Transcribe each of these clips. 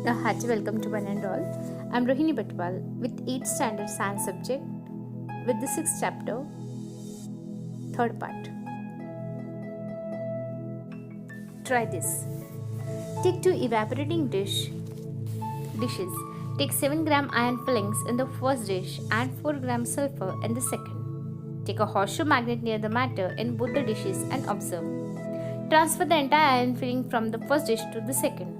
A hearty welcome to one and all. I'm Rohini Batwal with 8th standard science subject with the 6th chapter, 3rd part. Try this. Take 2 evaporating dishes. Take 7 gram iron fillings in the first dish and 4 gram sulfur in the second. Take a horseshoe magnet near the matter in both the dishes and observe. Transfer the entire iron filling from the first dish to the second.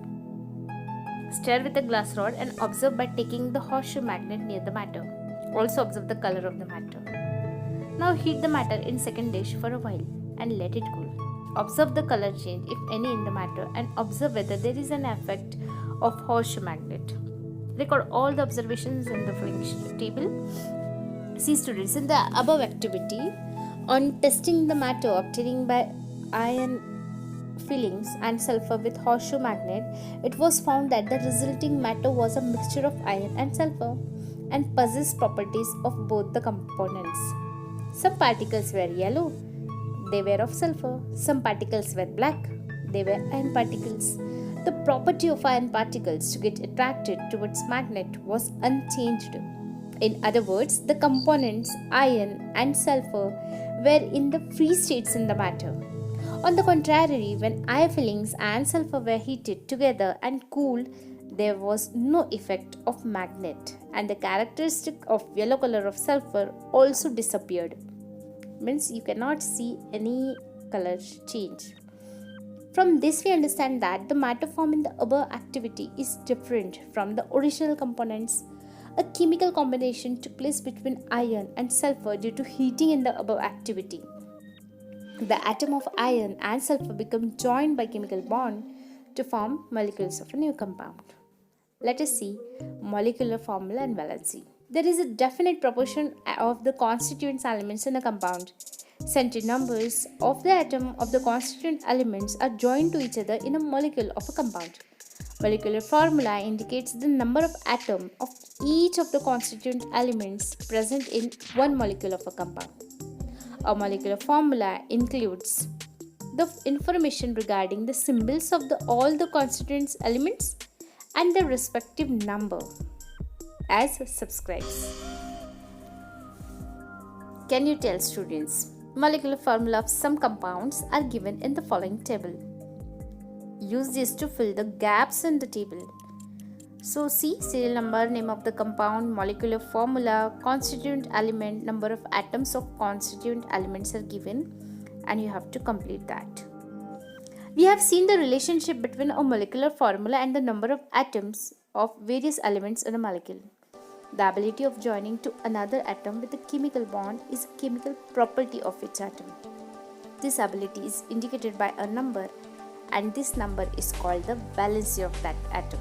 Stir with a glass rod and observe by taking the horseshoe magnet near the matter. Also observe the color of the matter. Now heat the matter in second dish for a while and let it cool. Observe the color change if any in the matter and observe whether there is an effect of horseshoe magnet. Record all the observations in the following table. See students, in the above activity on testing the matter obtained by iron fillings and sulfur with horseshoe magnet, it was found that the resulting matter was a mixture of iron and sulfur and possessed properties of both the components. Some particles were yellow, they were of sulfur. Some particles were black, they were iron particles. The property of iron particles to get attracted towards magnet was unchanged. In other words, the components iron and sulfur were in the free states in the matter. On the contrary, when iron fillings and sulfur were heated together and cooled, there was no effect of magnet, and the characteristic of yellow color of sulfur also disappeared. Means you cannot see any color change. From this we understand that the matter formed in the above activity is different from the original components. A chemical combination took place between iron and sulfur due to heating in the above activity. The atom of iron and sulfur become joined by chemical bond to form molecules of a new compound. Let us see molecular formula and valency. There is a definite proportion of the constituent elements in a compound. Center numbers of the atom of the constituent elements are joined to each other in a molecule of a compound. Molecular formula indicates the number of atoms of each of the constituent elements present in one molecule of a compound. A molecular formula includes the information regarding the symbols of all the constituent elements and their respective number as subscribes. Can you tell students? Molecular formula of some compounds are given in the following table. Use this to fill the gaps in the table. So see serial number, name of the compound, molecular formula, constituent element, number of atoms of constituent elements are given and you have to complete that. We have seen the relationship between a molecular formula and the number of atoms of various elements in a molecule. The ability of joining to another atom with a chemical bond is a chemical property of each atom. This ability is indicated by a number and this number is called the valency of that atom.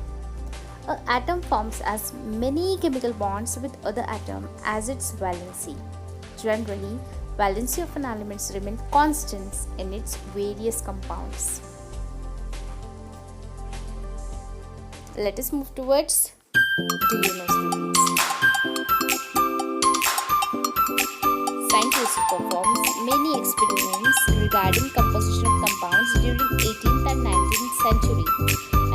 An atom forms as many chemical bonds with other atom as its valency. Generally, valency of an element remains constant in its various compounds. Let us move towards do you know students. Scientists performed many experiments regarding composition of compounds during 18th and 19th century,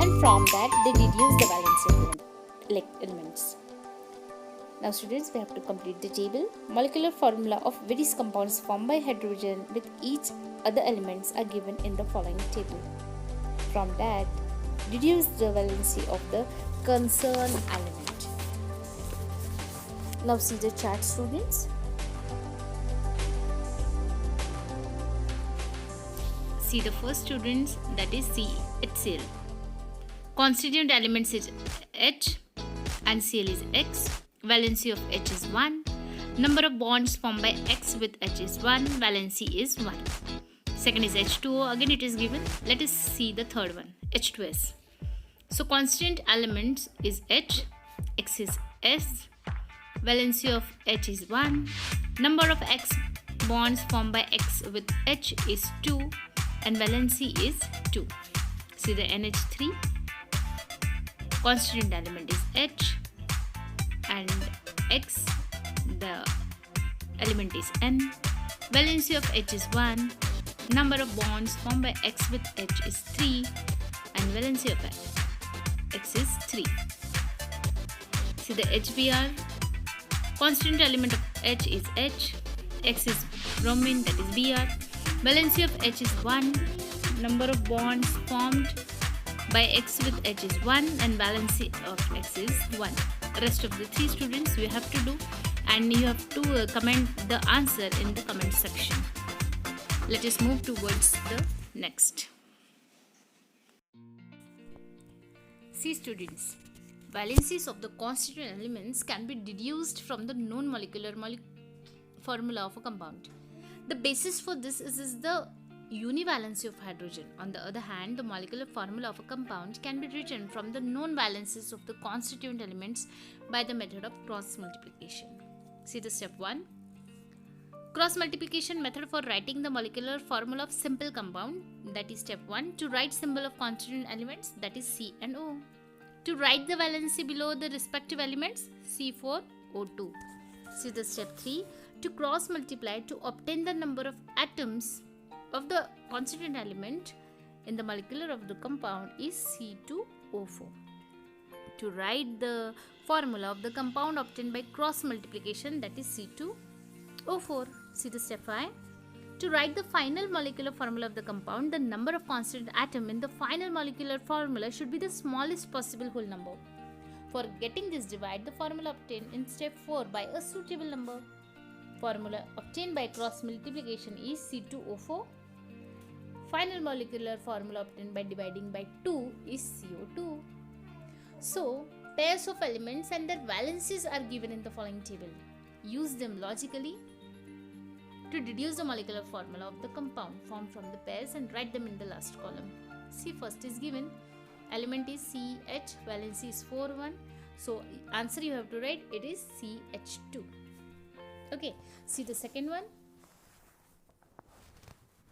and from that they deduced the valency of elements. Now students, we have to complete the table. Molecular formula of various compounds formed by hydrogen with each other elements are given in the following table. From that, deduce the valency of the concerned element. Now see the chart students. See the first students, that is CHCl. Constituent elements is H and Cl is X. Valency of H is 1. Number of bonds formed by X with H is 1. Valency is 1. Second is H2O. Again it is given. Let us see the third one, H2S. So constituent elements is H. X is S. Valency of H is 1. Number of X bonds formed by X with H is 2. And valency is 2. See the NH3. Constituent element is H and X. The element is N. Valency of H is 1. Number of bonds formed by X with H is 3. And valency of X X is 3. See the HBr, constituent element of H is H, X is bromine, that is Br. Valency of H is 1, number of bonds formed by X with H is 1, and valency of X is 1. Rest of the 3 students you have to do, and you have to comment the answer in the comment section. Let us move towards the next. See students, valencies of the constituent elements can be deduced from the known molecular formula of a compound. The basis for this is the univalency of hydrogen. On the other hand, the molecular formula of a compound can be written from the known valencies of the constituent elements by the method of cross multiplication. See the step 1. Cross multiplication method for writing the molecular formula of simple compound, that is step 1. To write symbol of constituent elements, that is C and O. To write the valency below the respective elements, C4O2. See the step 3. To cross multiply to obtain the number of atoms of the constituent element in the molecular of the compound is C2O4. To write the formula of the compound obtained by cross multiplication, that is C2O4. See the step 5. To write the final molecular formula of the compound, the number of constituent atom in the final molecular formula should be the smallest possible whole number. For getting this, divide the formula obtained in step 4 by a suitable number. Formula obtained by cross multiplication is C2O4. Final molecular formula obtained by dividing by 2 is CO2. So, pairs of elements and their valencies are given in the following table. Use them logically to deduce the molecular formula of the compound formed from the pairs and write them in the last column. See, first is given, element is CH, valency is 4, 1. So, answer you have to write, it is CH2. Okay, see the second one,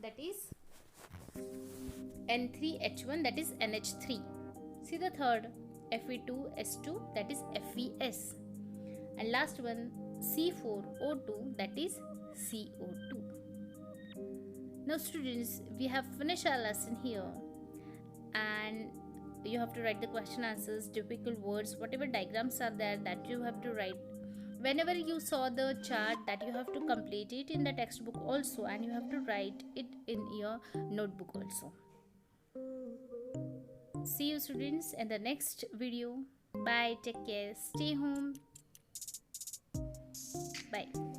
that is N3H1, that is NH3. See the third, Fe2S2, that is FeS. And last one, C4O2, that is CO2. Now students, we have finished our lesson here, and you have to write the question answers, typical words, whatever diagrams are there, that you have to write. Whenever you saw the chart, that you have to complete it in the textbook also, and you have to write it in your notebook also. See you students in the next video. Bye, take care, stay home. Bye.